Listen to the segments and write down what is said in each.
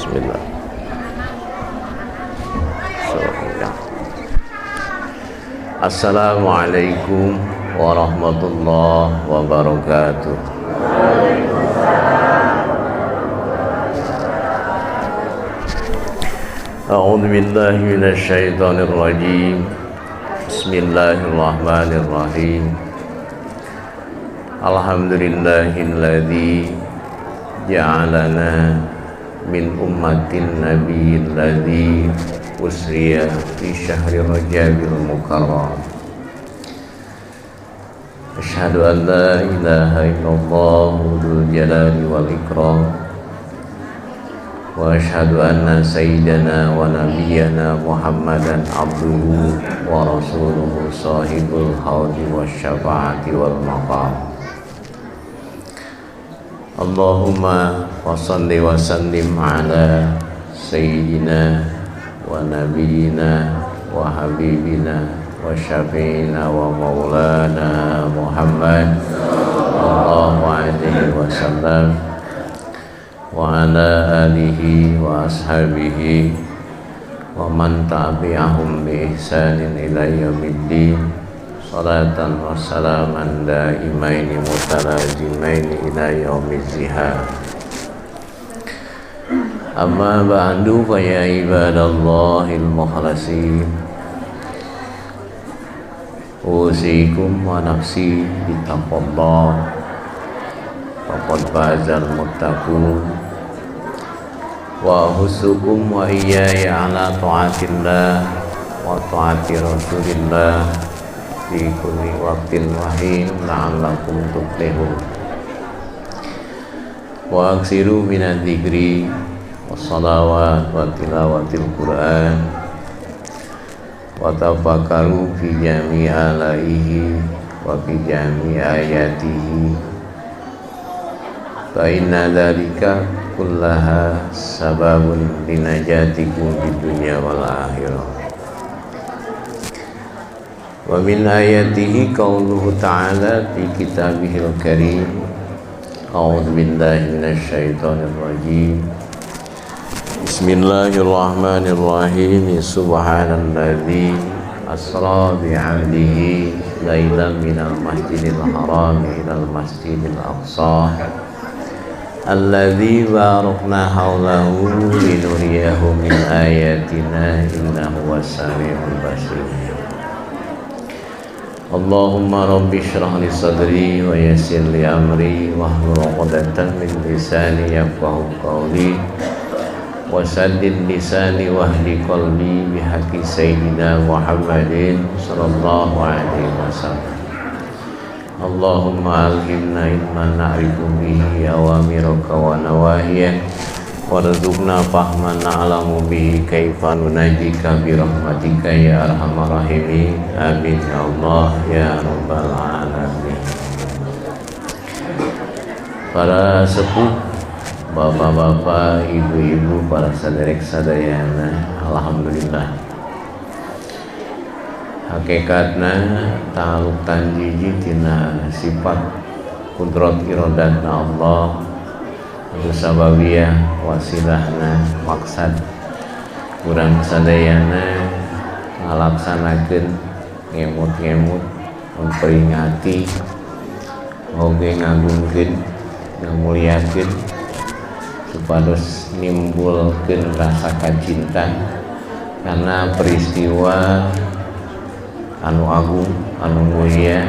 Bismillah. Assalamualaikum warahmatullahi wabarakatuh. A'udzu billahi minasy syaithanir rajim. Bismillahirrahmanirrahim. Alhamdulillahilladzi ja'alana min ummatin nabiyil ladzi usriya fi syahri rajabil mukarram. Asyhadu an la ilaha illallah dzul jalali wal ikram wa asyhadu anna sayyidana wa nabiyyana Muhammadan abduhu wa rasuluhu sahibul haudi wasyafa'ati wal maqam. Allahumma wa salli wa sallim ala sayyidina wa nabiyyina wa habibina wa syafi'ina wa maulana Muhammad sallallahu alaihi wasallam wa ala alihi wa ashabihi wa man tabi'ahum bi ihsanin ila yaumiddin. Salatan wa salaman daimaini mutalazimaini ila yaumiz zihar. Amma ba'du fa ya ibadallahil mukhlasin, usikum wa nafsi bitaqwallah faqad fazal muttaqun wa husukum wa iyaya ala ta'atillah wa ta'ati rasulillah fi kulli waqtin wahin la'allakum tuflihun. Wa aksiru minadz dzikri wassalawat wa tilawatil Qur'an wa tafakkaru fi jami' alaihi wa fi jami' ayatihi fa inna dzalika kullaha sababun linajatikum fid dunya wal akhirah. Wa min ayatihi qauluhu ta'ala fi kitabihil karim. A'udzu billahi minasy syaithanir rajim. Bismillahirrahmanirrahim. Subhanalladzi asra bi 'abdihi lailan minal masjidil haram ilal masjidil aqsa alladzi barakna haulahu linuriyahu min ayatina innahu was-sami'ul basir. Allahumma rabbi shrah li sadri wa yassir li amri wahlul 'uqdatam min lisani yafqahu qawli wa saddid lisani wahdi qalbi bihaqqi sayyidina Muhammadin sallallahu alaihi wasallam. Allahumma alhimna ilman na'rifu bihi awamiraka wa nawahiyaka warzuqna fahman na'lamu bihi kaifa nunajika bi rahmatika ya arhamar rahimin. Amin ya Allah ya rabbal alamin. Para sepuh, bapak-bapak, ibu-ibu, para saderek sadayana, alhamdulillah hakikatna ta'aluk tanjiji tina sifat kudrat iradatna Allah itu sababiyah wasilahna maksad kurang sadayana ngalaksanakeun ngemut-ngemut memperingati oge ngagungkeun ngamuliakeun supados nimbulkeun rasa kacinta karena peristiwa anu agung anu mulia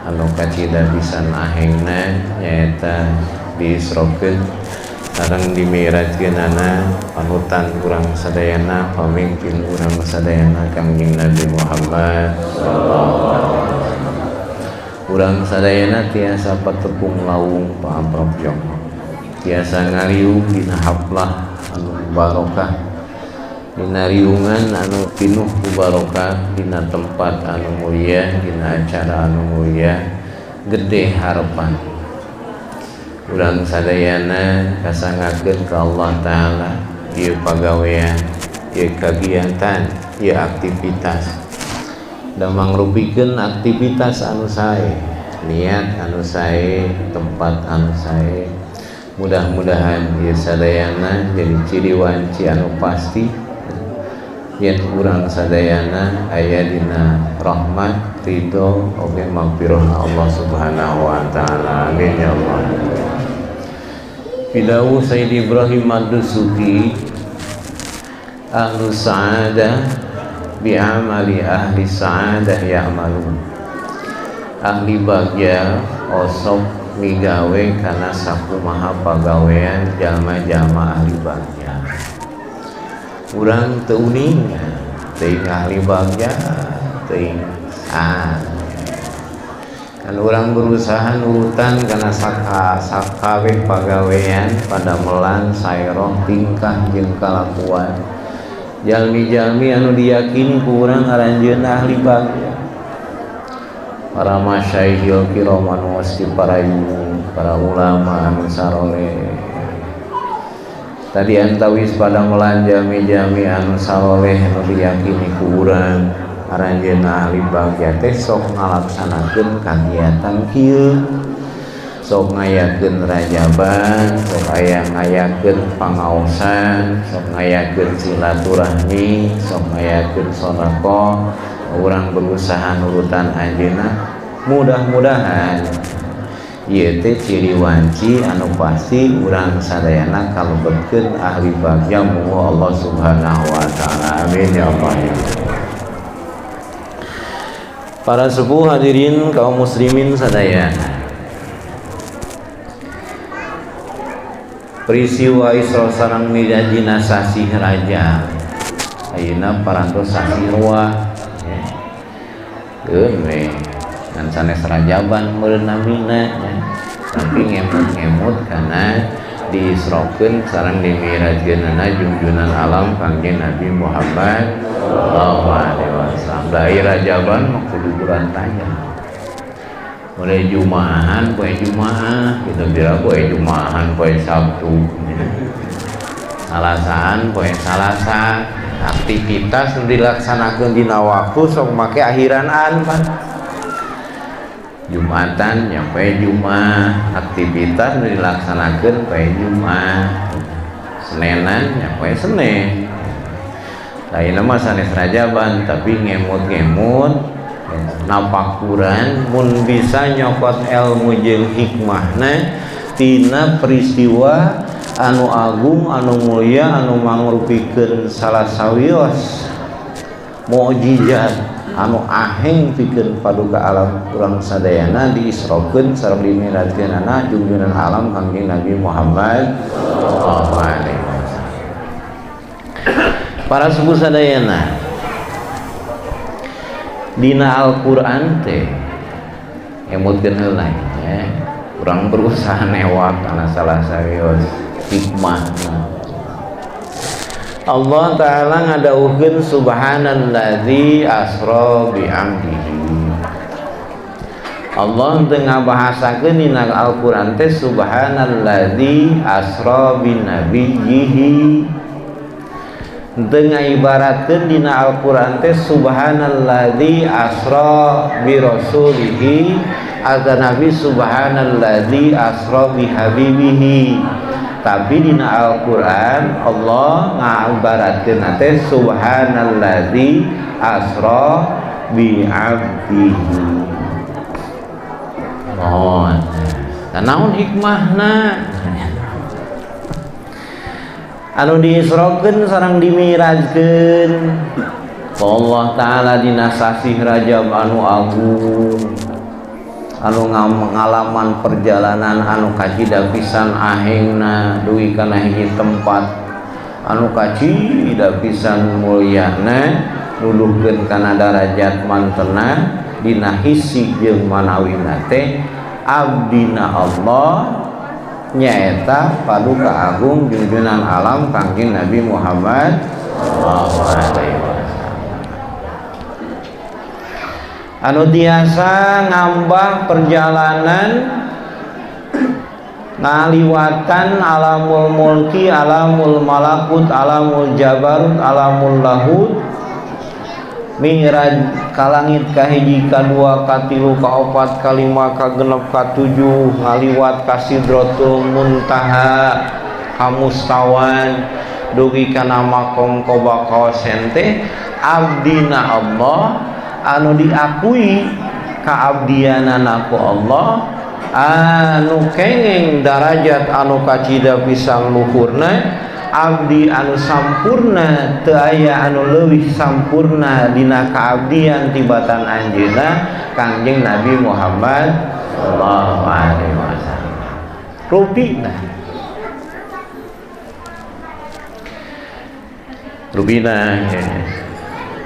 anu kacida pisan ahengna nyaeta diisrokeun sareng dimi'rajkeunana panutan urang sadayana pamimpin urang sadayana Kangjeng Nabi Muhammad sallallahu alaihi wasallam. Urang sadayana tiasa patepung lawung paamprojong, tiasa ngariung dina haflah anu barokah, dina riungan anu pinuh ku barokah, dina tempat anu mulia, dina acara anu mulia, gede harapan. Urang sadayana kasangakeun ka Allah Ta'ala ieu pagawean, ieu kagiatan, ieu aktivitas da mangrupikeun aktivitas anu sae, niat anu sae, tempat anu sae, mudah-mudahan ieu sadayana jadi ciri wanci anu pasti yen urang sadayana aya dina rahmat ridho oge magfirah Allah Subhanahu wa taala. Amin ya Allah. Bidawu Sayyid Ibrahim Ad-Dusuki ahlu sa'adah bi'amali ahli sa'adah ya'malun. Ahli bagja osok migawe kana sakumaha pagawean jalma-jalma ahli bagja. Urang teu uning teuing ahli bagja teuing kan urang berusaha nurutan kana sakabeh pagawean pada melan saeroh tingkah jeung kalakuan jalmi-jalmi anu diyakini ku urang aranjeun ahli bagja. Para masyayikh kiraman wasti para ulama anu saroleh tadi antawis pada melan jami-jami anu saloleh anu diyakini ku urang aranjeunna ahli bagja teh sok ngalaksanakeun kagiatan kieu, sok ngayakeun rajaban, sok aya ngayakeun pangaosan, sok ngayakeun silaturahmi, sok ngayakeun sedekah. Urang berusaha nurutan anjeunna, mudah-mudahan ieu teh ciri wanci anu pasti urang sadayana kalebetkeun ahli bagja muga Allah Subhanahu wa taala. Amin ya Allah. Para sepuh hadirin kaum muslimin sadayana, peristiwa Isra sareng Mi'raj sasih raja ayeuna parantos sasih ruah geun we ngan sanes rajaban meureun namina tapi ngemut-ngemut kana diisrokeun sareng dimi'rajkeunana junjunan alam Kangjeng Nabi Muhammad sallallahu alaihi wasallam. Da ieu rajaban mah kudu burantaya. Mulai Jumaahan poe Jumaah, kita bira poe Jumaahan poe Sabtu. Salasaan poe Salasa. Aktivitas nu dilaksanakeun dina waktu sok make akhiran pan. Jumatan nya poe Jumaah, aktivitas nu dilaksanakeun poe Jumaah. Senenan nya poe Senen. Lainna mah sanes rajaban tapi ngemut-ngemut napakuran mun bisa nyokot ilmu jeung hikmahna tina peristiwa anu agung anu mulia anu mangrupikeun salah sawios mukjizat anu aheng pikeun paduka alam urang sadayana diisrokeun sareng dimi'rajkeunana junjunan alam Kangjeng Nabi Muhammad sallallahu alaihi wasallam. Para sepuh sadayana, dina Al-Qur'an teh emutkeun heula ya. Urang berusaha newak kana salah sawios hikmahna. Allah taala ngadawuhkeun subhanalladzi asra bi amdihi. Allah teu ngabahasakeun dina Al-Qur'an teh subhanalladzi asra bin nabiyhi. Teu ngaibaratkeun dina Al-Qur'an teh subhanalladzi asra bi rasulihi ada nabi subhanalladzi asra bi habibihi. Tapi dina Al-Qur'an Allah ngaibaratkeun teh subhanalladzi asra bi abdihi. Mohon naon hikmahna anu diisrokeun sareng dimi'rajkeun Allah taala dina sasih Rajab anu agung anu ngalaman perjalanan anu kacida pisan ahengna duwi kana hiji tempat anu kacida pisan mulyana nuluhkeun kana darajat mantena dina hisi jeung manawina teh abdina Allah nyaeta paduka agung junjunan alam Kangjeng Nabi Muhammad sallallahu alaihi wasallam anu tiasa ngambah perjalanan ngaliwatan alamul mulki, alamul malakut, alamul jabarut, alamul lahut Mi'raj ka langit kahiji kadua katilu kaopat kalima kagenep katujuh ngaliwat ka Sidratul Muntaha ka mustawan dugi kana makom qoba qaosen teh abdina Allah anu diakui kaabdianana ku Allah anu kengeng darajat anu kacida pisan luhurna abdi anu sampurna teu aya anu leuwih sampurna dina kaabdian tibatan anjeunna Kangjeng Nabi Muhammad sallallahu alaihi wasallam. Rubina ya.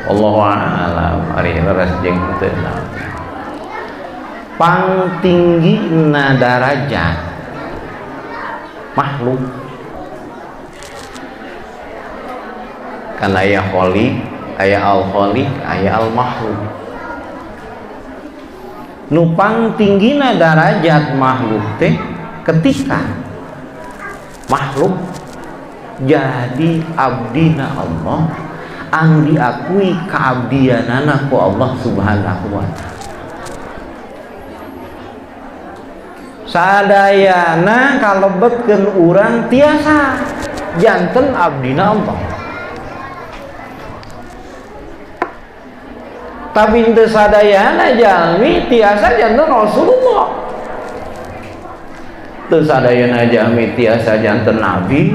Allahu a'lam ari leres jeung teu naon. Pangtinggina darajat makhluk kan aya khaliq, aya al-khaliq, aya al-makhluk. Nu pangtinggina darajat makhluk teh ketika makhluk jadi abdina Allah anu diakui kaabdianana ku Allah Subhanahu wa taala. Sadayana kalebetkeun urang tiasa janten abdina Allah. Tapi teu sadayana jalmi tiasa janten Rasulullah. Teu sadayana jalmi tiasa janten nabi.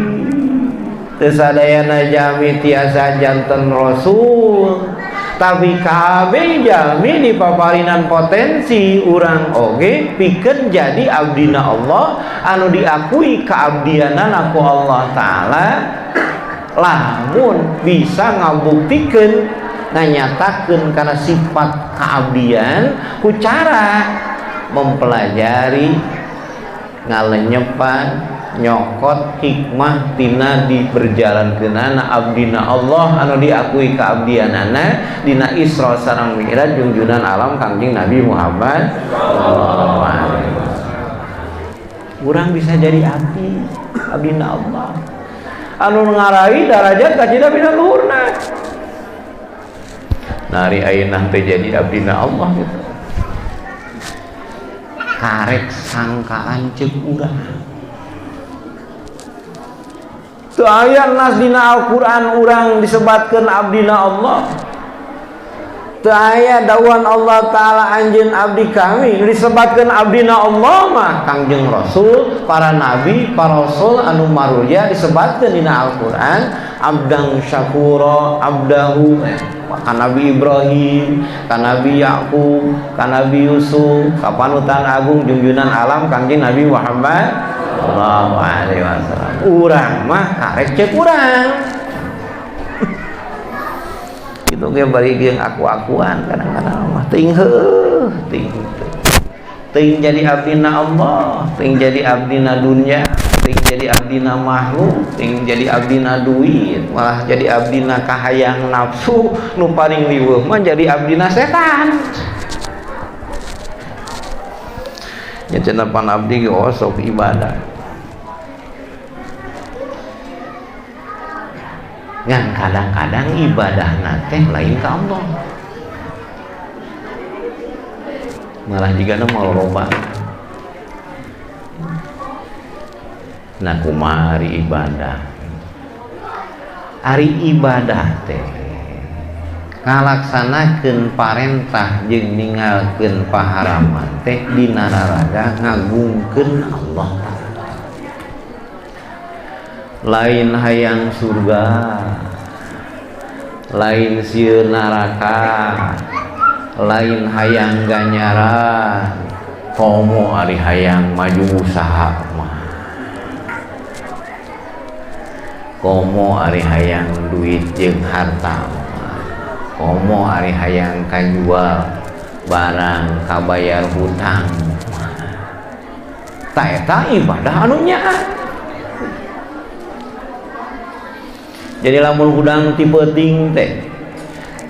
Teu sadayana jalmi tiasa janten rasul. Tapi kabeh jalmi dipaparinan potensi urang oge pikeun jadi abdina Allah anu diakui kaabdianana ku Allah taala lamun bisa ngabuktikeun nganyatakeun kana sifat kaabdian ku cara mempelajari ngalenyepan nyokot hikmah tina diberjalankeunana abdina Allah anu diakui kaabdianana dina Isra sareng Mi'raj junjunan alam Kangjeng Nabi Muhammad sallallahu alaihi wasallam. Urang bisa jadi abdina Allah anu ngarai darajat kacida pina luhurna. Nari ayeuna teh jadi abdina Allah gitu. Karek sangkaan ceuk urang. Teu aya nas dina Al-Qur'an urang disebatkeun abdina Allah. Teu aya dawuhan Allah taala anjeun abdi kami disebatkeun abdina Allah mah Kangjeng Rasul, para nabi, para rasul anu maruja disebatkeun dina Al-Qur'an abdang syakura abdahu ka Nabi Ibrahim, ka Nabi Yakub, ka Nabi Yusuf, ka panutan agung junjunan alam Kangjeng Nabi Muhammad sallallahu alaihi wasallam. Urang mah karek ceuk urang. Itu ge bari geung aku-akuan kadang-kadang mah teuing heuh, teuing jadi abdina Allah, teuing jadi abdina dunya, teuing jadi abdina makhluk, teuing jadi abdina duit, malah jadi abdina kahayang nafsu, nu paling liweuh mah jadi abdina setan. Ya cenah pan abdi ge osok ibadah. Ngan kadang-kadang ibadah teh lain ka Allah. Malah jigana mau loba. Nah kumaha ari ibadah. Ari ibadah teh ngalaksanakeun parentah jeung ninggalkeun paharaman teh dina raraga ngagungkeun Allah taala. Lain hayang surga, lain sieun neraka, lain hayang ganjaran, komo ari hayang maju usaha mah. Komo ari hayang duit jeung harta. Komo ari hayang kajual barang kabayar hutang. Ta eta ibadah anu nyaat. Jadi lamun hudang tipe ting teh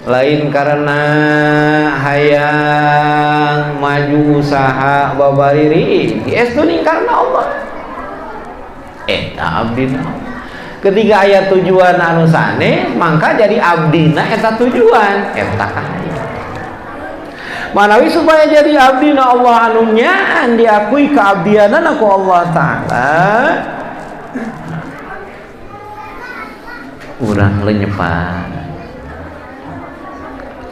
lain karena hayang maju usaha babariri geus teuing karena Allah. Eta abdina. Ketika aya tujuan anu sanes mangka jadi abdina eta tujuan eta kaya manawi supaya jadi abdina Allah anu nyaan diakui keabdianan ku Allah Ta'ala urang lenyepan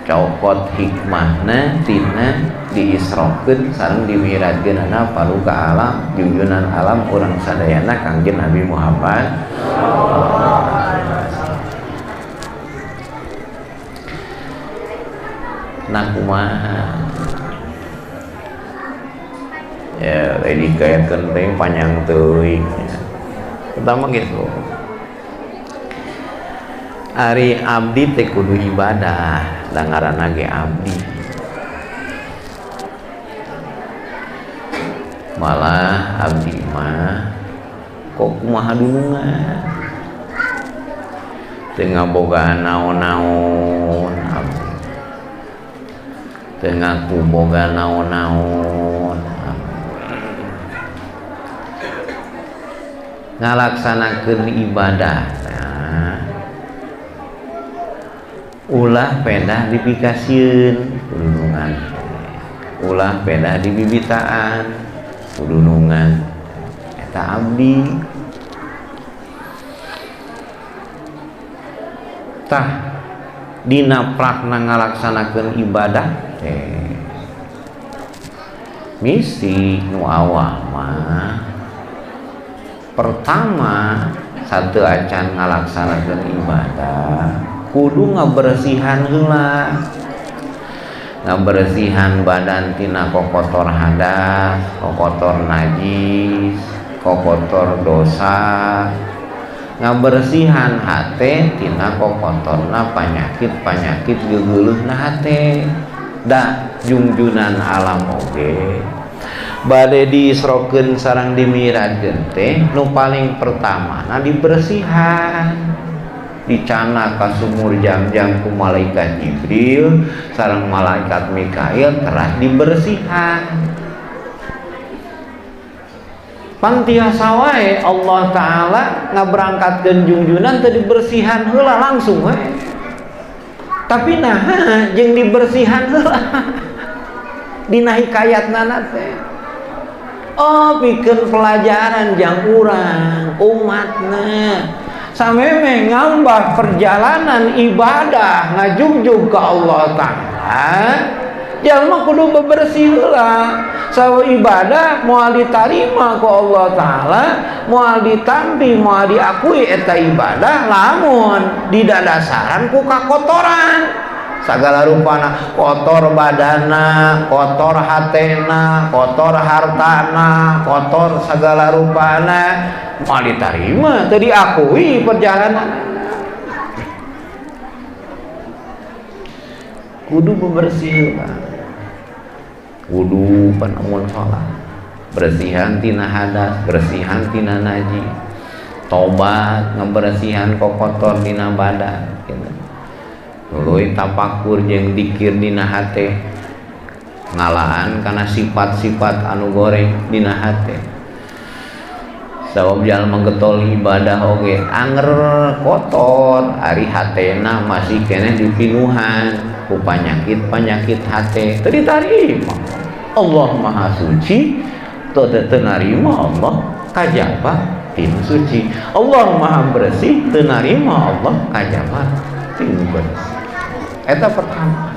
cokot hikmahna tina diisrokeun sareng dimiradkeunana palu ka alam junjunan alam urang sadayana Kangjeng Nabi Muhammad. Nah kumaha ya ini kayak genteng panjang teuing pertama gitu ari abdi teh kudu ibadah da ngaranna ge abdi malah abdi mah kok kumaha dulungan teu ngabogaan naon-naon abdi teu ngaku boga naon-naon ngalaksanakeun ibadah ulah pedah dipikasieun kudunungan ulah pedah dibibitaan kudunungan eta abdi tah dina prakna ngalaksanakeun ibadah misi nu awal mah pertama satu acan ngalaksanakeun ibadah kudu ngabersihan heula ngabersihan badan tina kokotor hadas kokotor najis kokotor dosa ngabersihan hate tina kokotorna panyakit gegeuleuhna hate da junjunan alam oge bade diisrokeun sareng dimiradkeun teh nu paling pertama na dibersihan dicana ka sumur jam-jam ku malaikat Jibril sareng malaikat Mikail teras dibersihan pantiasa wae Allah Ta'ala ngaberangkatkeun junjunan teu dibersihan heula langsung we tapi naha jeung dibersihan heula dina hikayatna teh oh pikeun pelajaran jang urang umatna sameme ngambah perjalanan ibadah ngajugjug ka Allah Ta'ala jalma kudu bebersih heula sawa ibadah moal ditarima ku Allah Ta'ala moal ditampi moal diakui eta ibadah lamun didadasaran ku kakotoran sagala rupana kotor badana kotor hatena kotor hartana kotor sagala rupana mau diterima teu diakui perjalanan kudu bebersih kudu panamun sholat bersihan tina hadas bersihan tina najis tobat ngebersihan kokotor dina badan gitu. Tuluy tapakur jeung dikir dina hate ngalaan kana sifat-sifat anu goreng dina hate sabab jalma getol ibadah oge anger kotor ari hatena masih keneh dipinuhan ku panyakit hate teu ditarima Allah Maha Suci teu narima Allah kajaba tinu suci Allah Maha Bersih teu narima Allah kajaba tinu bersih eta pertama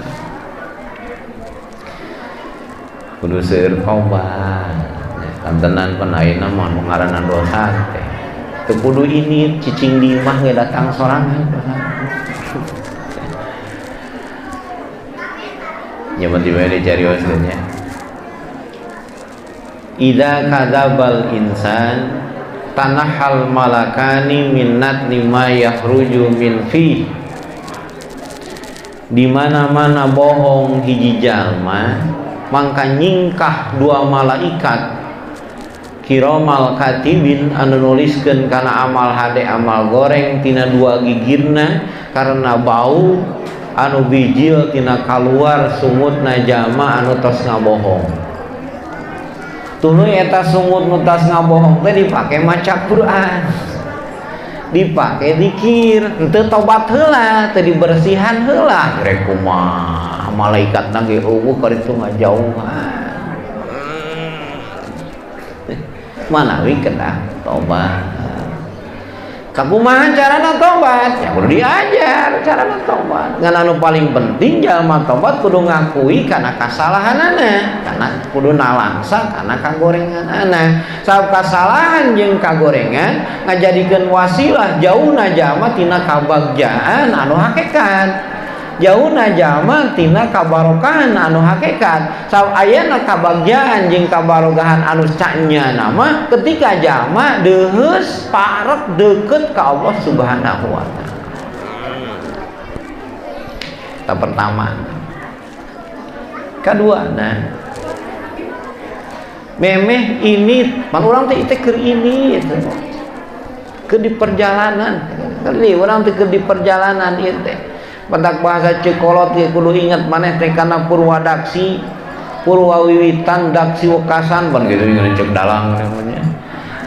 kudu seueur tobat kantenan penaina mah ngaranna dosa teh teu kudu ini cicing di imah ge datang sorangan nya mah tiba dicarioskeun nya idza kadzabal insan tanahal malakani minnat lima yahruju min fi di mana-mana bohong hiji jalma mangka nyingkah dua malaikat kiramal katibin anu nuliskeun kana amal hade amal goreng tina dua gigirna karena bau anu bijil tina kaluar sumutna jalma anu tos ngabohong tuluy eta sumut nu tos ngabohong teh dipake maca Quran dipake zikir, henteu tobat heula, teu dibersihan heula, rek kumaha malaikat ge eueuh ka ditu ngajauhan. Manawi kedah tobat. Kakumaha carana tobat? Ya kudu diajar carana tobat. Ngan anu paling penting jalma tobat kudu ngakui kana kasalahanana, kana kudu nalangsa kana kagorenganana. Sabab kasalahan jeung kagorengan ngajadikeun wasilah jauhna jalma tina kabagjaan anu hakikat. Jauhna jalma tina kabarokahan anu hakikat. Sabab ayeuna kabagjaan jeung kabarogahan anu canya nama ketika jalma deus parek deukeut ka Allah Subhanahu wa taala. Eta pertama. Kaduana memeh ini pan urang teh keur ini itu. Keur di perjalanan. Kali urang teh keur di perjalanan ieu teh. Pendak bahasa Cekolot ya kudu ingat maneh teh kana Purwadaksi, Purwawiwitan, Daksi Wekasan, pan gitu cek dalang namanya.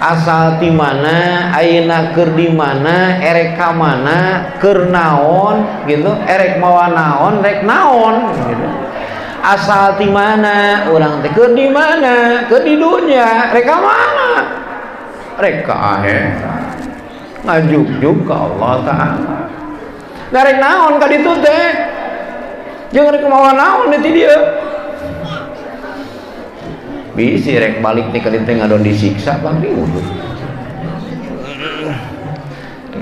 Asal ti mana, ayeuna keur di mana, erek ka mana, keur naon gitu, erek mawa naon, rek naon gitu. Asal ti mana, urang teh keur di mana, keur di dunya, rek ka mana? Rek ka akhirat. Ngajuk-juk ka Allah Ta'ala. Narek naon ka ditu teh jeung rek mawa naon di dieu bisi rek balik teh ka ditu ngadon disiksa bang diudut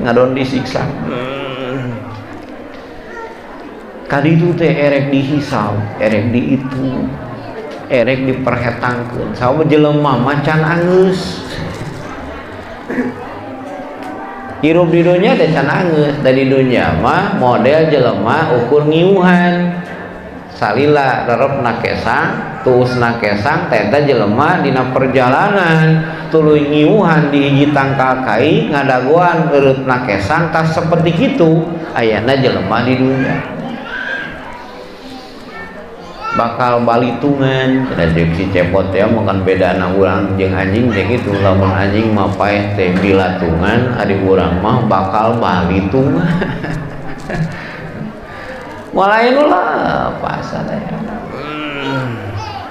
ngadon disiksa ka ditu teh erek dihisab erek diitung erek diperhetangkeun sabab jelema macan angeus hirup di dunia teh can angeus, dari dunia mah model jelema ukur ngiuhan salila rerepna kesang tuusna kesang teh jelema dina perjalanan tuluy ngiuhan di hiji tangkal kai ngadaguan eureupna kesang tas seperti kitu ayana jelema di dunia bakal balitungan cek si cepot ya makan beda na urang jeung anjing teh kitu lamun anjing mah paeh teh bilatungan ari urang mah bakal balitungan mulai lah pasal ya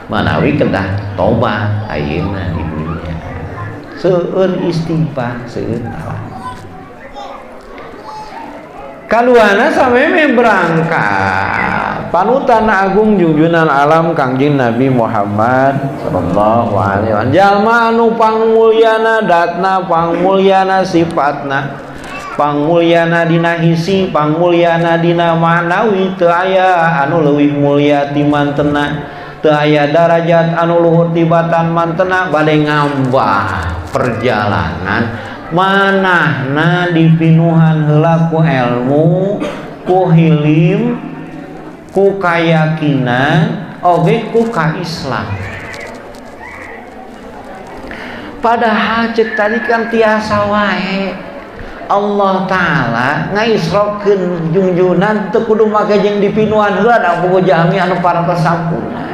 manawi kedah tobat ayeuna di dunia seueur istighfar seueur kaluana sameme berangkat panutan agung junjunan alam Kangjeng Nabi Muhammad sallallahu alaihi wasallam jalma anu pangmulyana datna pangmulyana sifatna pangmulyana dina hisi pangmulyana dina manawi teu aya anu leuwih mulya ti mantena teu aya darajat anu luhur tibatan mantena bade ngambah perjalanan manahna dipinuhan heula ku ilmu ku hilim ku kayakinan oge ku ka Islam padahal cek tadi kan tiasa wae Allah Ta'ala ngaisrokeun junjunan teu kudu make jeung dipinuhan heula da boga jami anu parantos sampurna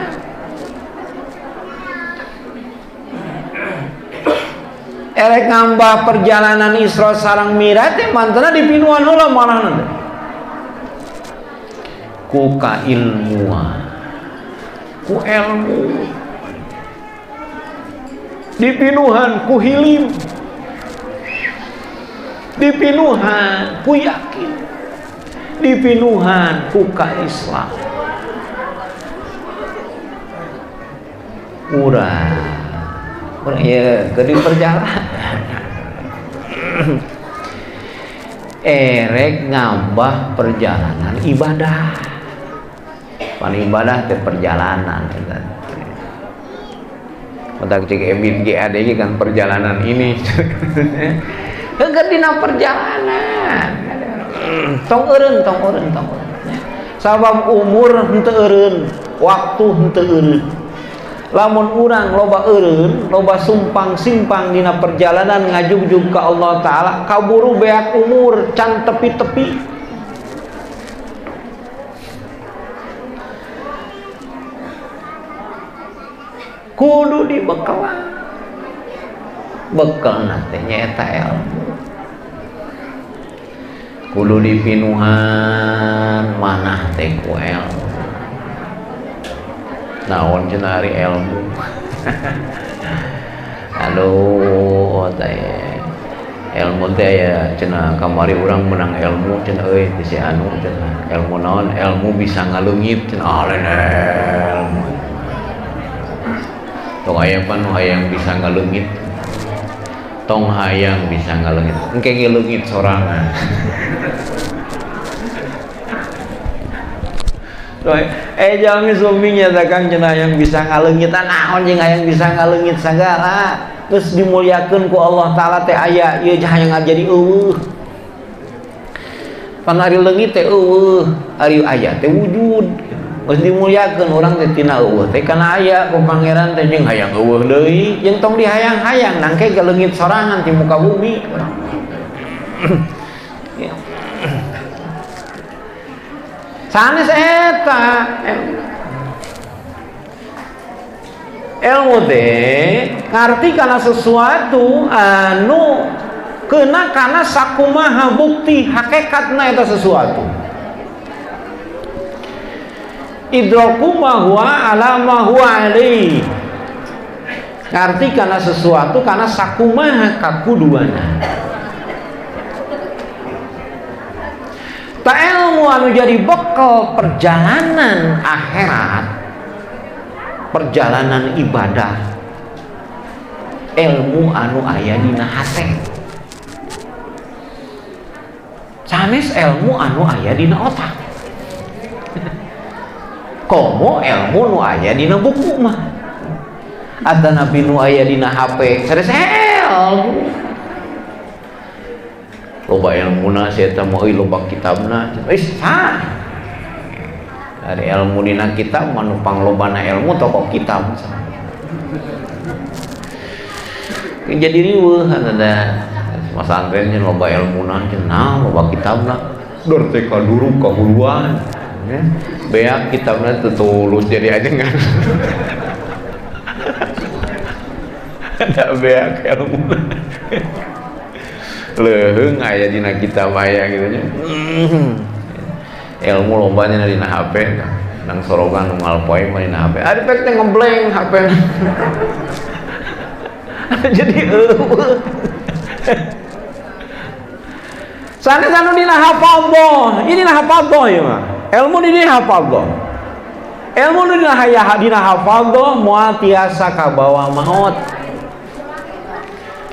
erek ngambah perjalanan Isra sareng Mi'raj teh mantena dipinuhan heula manahna teh ku kailmuan ku ilmu dipinuhan ku hilim dipinuhan ku yakin dipinuhan ku ka Islam urang ya ke di perjalanan erek ngambah perjalanan ibadah pan ibadah teh perjalanan mentak cek ebit GAD kan perjalanan ini heukeun dina perjalanan tong eureun sabab umur henteu eureun waktu henteu eureun lamun urang loba eureun loba sumpang simpang dina perjalanan ngajugjug ka Allah Ta'ala kaburu beak umur can tepi-tepi kudu dibekelan bekel teh nyaeta ilmu kudu dipinuhan manah teh ku ilmu. Naon cenah ari ilmu. Aduh teh ilmu teh ya cenah kamari urang menang ilmu cenah euy di si anu cenah ilmu naon ilmu bisa ngaleungit cenah lain ilmu tong aya pan hayang bisa ngaleungit tong hayang bisa ngaleungit engke ngeleungit sorangan. Jangan suami nyatakan cenah yang bisa ngaleungit naon jeung hayang bisa ngaleungit sagala terus dimuliakeun ku Allah taala teh aya ieu hayang jadi eueuh. Pan ari leungit teh eueuh, ari aya teh wujud. Geus dimuliakeun urang teh tina eueuh teh kana aya ku pangeran teh jeung hayang eueuh deui, jeung tong dihayang-hayang nangke ke leungit sorangan di muka bumi. Sanes eta ilmu teh ngarti kana sesuatu anu keuna kana sakumaha bukti hakikatna eta sesuatu. Idraku ma huwa ala ma huwa alaihi. Ngarti kana sesuatu kana sakumaha kakuduana. Ta ilmu anu jadi bekal perjalanan akhirat, perjalanan ibadah, ilmu anu aya dina hate. Sanes ilmu anu aya dina otak. Komo ilmu nu aya dina buku mah. Atana nu aya dina HP, sanes ilmu. Loba ilmuna saya teh mau loba kitabna sah dari ilmu dina kitab manu panglobana ilmu toko kitab jadi riweuh ada masantrennya loba ilmuna cenah loba kitabna dur teh kaduru kahuluan beak kitabna teu tulus jadi ajengan ada beak ilmu leuheung aya dina kitab aya kitu nya. Ilmu lobanya dina HP nang sorogan nu ngalpoe mah dina HP. Ari pek teh ngeblank HP. Jadi eueuh. Sanes anu dina hafadhah, ini dina hafadhah ieu mah. Ilmu dina hafadhah. Ilmu dina hayah dina hafadhah moal tiasa kabawa maot.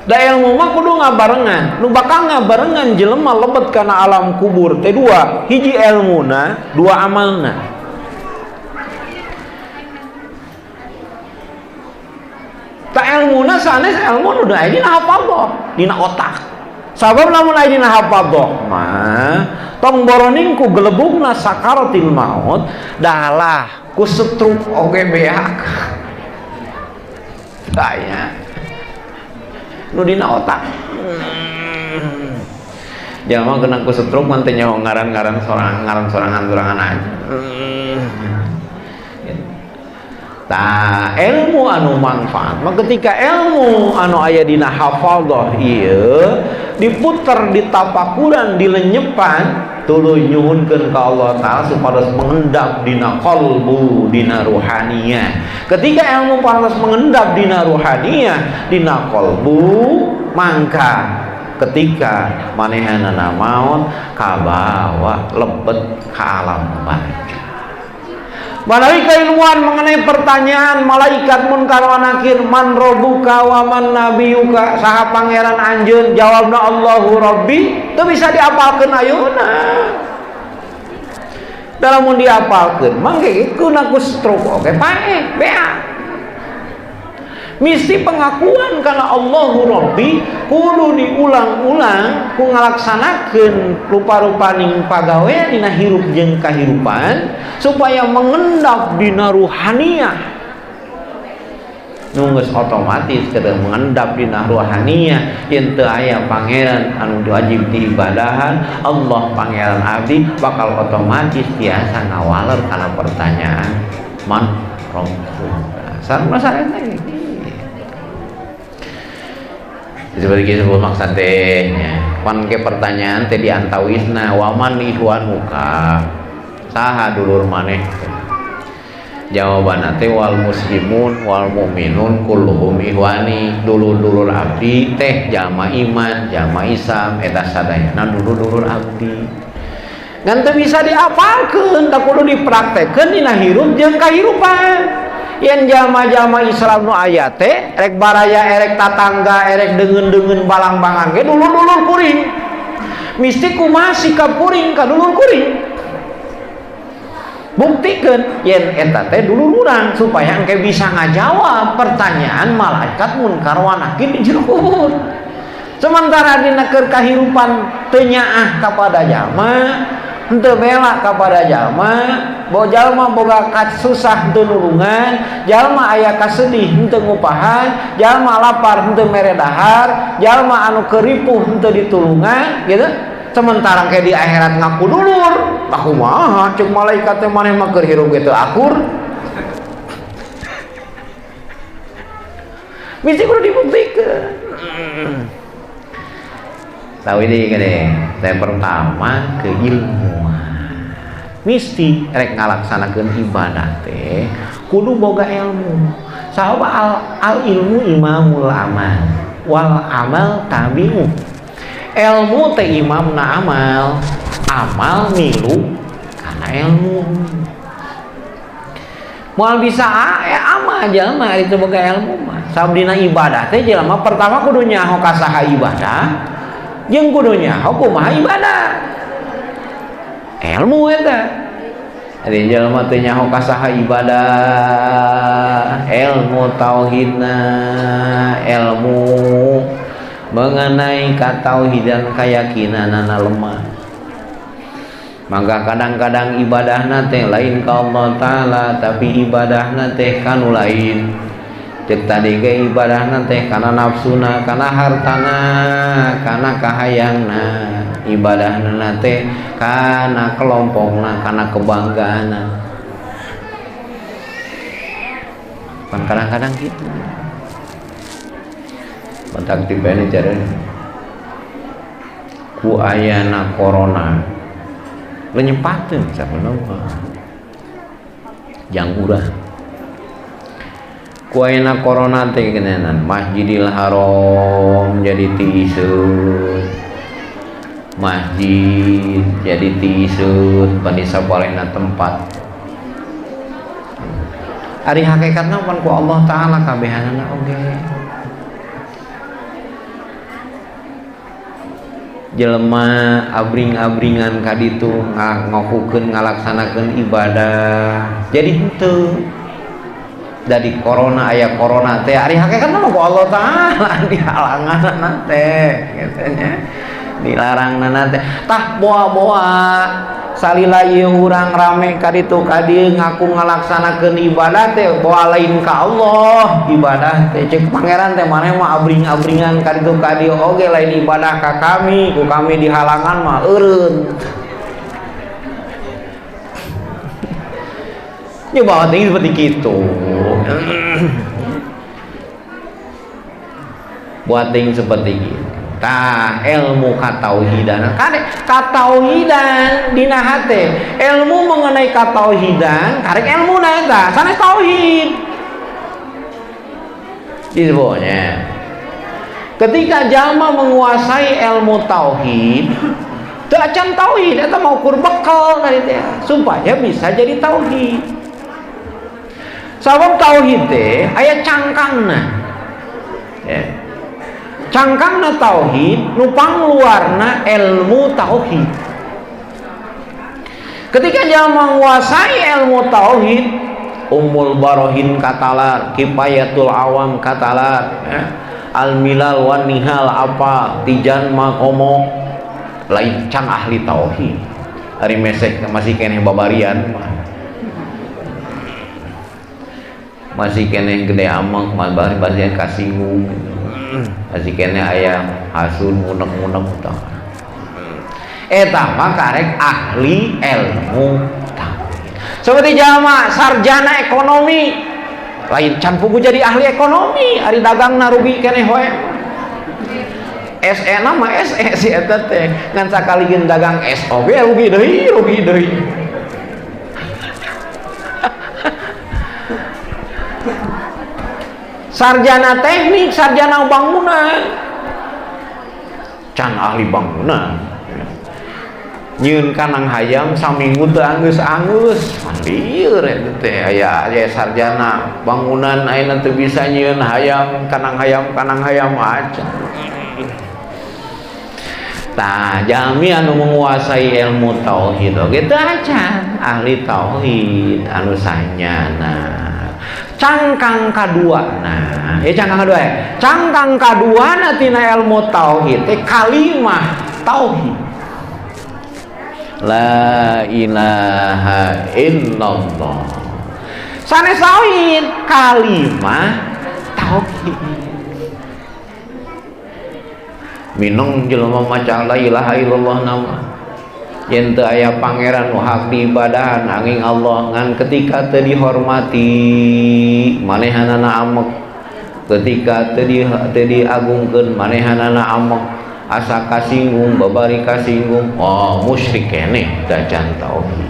Da ilmu mah kudu ngabarengan, nu bakal ngabarengan jelema lebet kana alam kubur teh dua, hiji ilmuna, dua amalna. Ta ilmuna sanes ilmu nu da dina hafadhah, dina otak. Sabab lamun aya dina hafadhah mah tong boroning ku gelebugna sakaratil maut dalah ku setruk oge beak. Tanya nu dina otak jalma kena ku stroke man teh nyaho ngaran-ngaran sorangan aja. Tah ilmu anu manfaat mah ketika ilmu anu aya dina hafadhah ieu diputer ditapakuran dilenyepan tuluy nyuhunkeun ka Allah taala supados mengendap dina qalbu dina ruhaniyah. Ketika ilmu paras mengendap dina ruhaniyah dina qalbu mangka ketika manehana maut kabawa lebet ka alam barzah. Melalui keilmuan mengenai pertanyaan malaikat munkar wa nakir, man rabbuka wa man nabiyuka, saha pangeran anjeun, jawabna Allahu Rabbi, teu bisa diapalkeun ayeuna. Dalam mun diapalkeun mangke kuna ku stroke oge pae bea. Mesti pengakuan karena Allahu Rabbi kudu diulang-ulang ku ngalaksanakeun rupa-rupaning pagawean dina hirup jeung kahirupan supaya mengendap dina ruhaniyah. Nu geus otomatis kada mengendap dina ruhaniyah yen teu aya pangeran anu wajib diibadahan, Allah pangeran abdi bakal otomatis tiasa ngawaler kana pertanyaan man rabbuka. Sarua sareng seperti itu maksudnya pan ke pertanyaan teh diantawisna waman ihwanuka saha dulur maneh. Jawaban teh wal muslimun wal mu'minun kulluhum ihwani, dulur-dulur abdi teh jalma iman jalma Islam eta sadayana dulur-dulur abdi. Ngan teu bisa diapalkeun, tak kudu dipraktekkeun dina hirup jeung kahirupan. Yen jalma-jalma Islam nu aya teh rek baraya erek tatangga erek deungeun-deungeun balang-bangan ge dulur-dulur kuring. Misti kumaha sikap kuring ka dulur kuring. Buktikeun yen eta teh dulur-duluran supaya engke bisa ngajawab pertanyaan malaikat munkar wa nakir di jero kubur. Sementara dina keur kahirupan teu nyaah kapada jalma, henteu bela kapada jalma, boga jalma boga kasusah henteu nulungan, jalma aya kasedih henteu ngupahan, jalma lapar henteu mere dahar, jalma anu keripuh henteu ditulungan, gitu. Sementara kayak di akhirat ngaku dulur, aku mah cek malaikat teh maneh mah keur hirup gitu akur. Mesti kudu dibuktikan. Tahu ini gede, saya pertama keilmuan. Mesti rek ngalaksanakeun ibadah teh kudu boga ilmu. Sahabat al ilmu imamul amal wal amal tabi'u. Ilmu teh imamna amal, amal milu karena ilmu. Moal bisa amal jalma itu boga ilmu mah. Sabdina ibadah teh jalma pertama kudu nyaho ka saha ibadah, jeung kudu nyaho kumaha ibadah. Ilmu eta. Ari jalma teh nyaho ka saha ibadah, ilmu tauhidna, ilmu mengenai katauhidan keyakinanana lemah. Maka kadang-kadang ibadahna teh lain ka Allah Ta'ala, tapi ibadahna teh kanu lain. Cek tadi ge ibadahna teh kana nafsuna, kana hartana, kana kahayangna. Ibadahna teh kana kelompokna, kana kebanggaanna. Kan kadang-kadang gitu. Mentak tipene jare ku ayana corona lenyepateun sabenerna jang urang ku ayana corona teh genenan Masjidil Haram jadi tiiseut, masjid jadi tiiseut bani sabalehna tempat. Ari hakikatna pan ku Allah Ta'ala kabehanana oge. Jelema abring-abringan kaditu ngakukeun ngalaksanakeun ibadah jadi henteu dari corona aya corona teh ari hakikatna mah ku Allah Ta'ala dihalanganna teh katanya dilarangna teh tah boa-boa salila ieu urang rame kaditu kadieu ngaku ngalaksanakeun ibadah teh boa lain ka Allah ibadah teh cek pangeran teh maneh mah abring-abringan kaditu kadieu oge lain ibadah ka kami ku kami dihalangan mah eureun. Nya bawa teh seperti kitu. Buat ting seperti gitu. Tah ilmu katauhidan, karek katauhidan dina hate, ilmu mengenai katauhidan, karek ilmu na eta, sanes tauhid. Disebutnya, ketika jalma menguasai ilmu tauhid, teu acan tauhid, eta mau ukur bekal tadi teh, supaya bisa jadi tauhid. Sabab tauhid teh aya cangkangna. Ya. Cangkangna tauhid nupang luarna ilmu tauhid. Ketika dia menguasai ilmu tauhid, Ummul Barohin katalar, Kifayatul Awam katalar, Al-Milal wan Nihal apa tijan makomo lain can ahli tauhid. Ari mesek masih keneh babarian, masih keneh gede ameng, bari basian kasinggung. Masih kene aya hasun munek-munek tah. Eta mah karek ahli ilmu tauhid. Seperti jalma sarjana ekonomi, lain can pugu jadi ahli ekonomi, ari dagangna rugi keneh we. SE nama SE si eta teh ngan sakalikeun dagang es oge rugi deui. Sarjana teknik, sarjana bangunan, can ahli bangunan, nyieun kanang hayam saminggu teu anggeus-anggeus, lieur eta teh aya sarjana bangunan ayeuna teu bisa nyieun hayam kanang hayam aja. Tah jalmi anu menguasai ilmu tauhid oge teu acan ahli tauhid anu sanyana. Cangkang kaduana, cangkang kaduana tina ilmu tauhid teh kalimah tauhid. La ilaha illallah. Sanes tauhid kalimah tauhid. Minong jelema maca la ilaha illallah nama. Yen teu aya pangeran nu hak diibadahan angin Allah ngan ketika teu dihormati manehanana amek, ketika teu diagungkeun manehanana amek, asa kasinggung babari kasinggung, oh musyrik keneh dacan tauhid.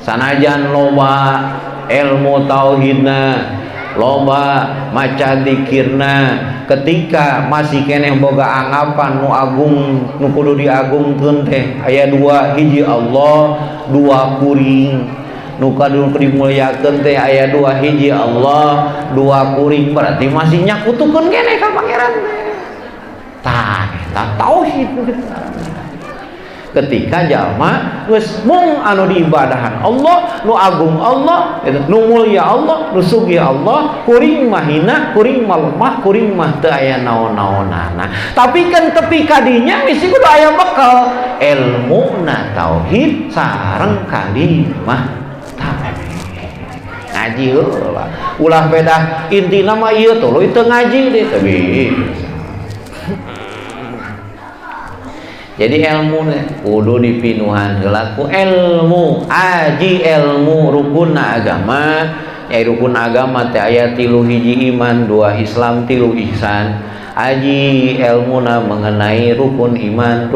Sanajan loba ilmu tauhidna, loba maca dzikirna, ketika masih keneh boga anggapan nu agung nu kudu diagungkeun teh aya dua, hiji Allah, dua kuring. Nu kudu dimulyakeun teh aya dua, hiji Allah, dua kuring, berarti masih nyakutukeun keneh ka pangeran teh. Tah eta tauhid ketika jalma geus mung anu diibadahan Allah, nu agung Allah, nu mulia Allah, nu sugih Allah, kuring mah hina, kuring mah lemah, kuring mah teu aya naon-naonana. Tapi kan tepi kadinya misi kudu aya bekal ilmuna tauhid sareng kalimah tauhid. Ngaji heula. Ulah beda intina mah ieu tuluy teu ngaji deh tapi. Jadi ilmu kudu dipinuhan heula ku ilmu, aji ilmu rukunna agama. Ya rukun agama teh aya 3 hiji iman, 2 Islam, 3 ihsan. Aji ilmuna mengenai rukun iman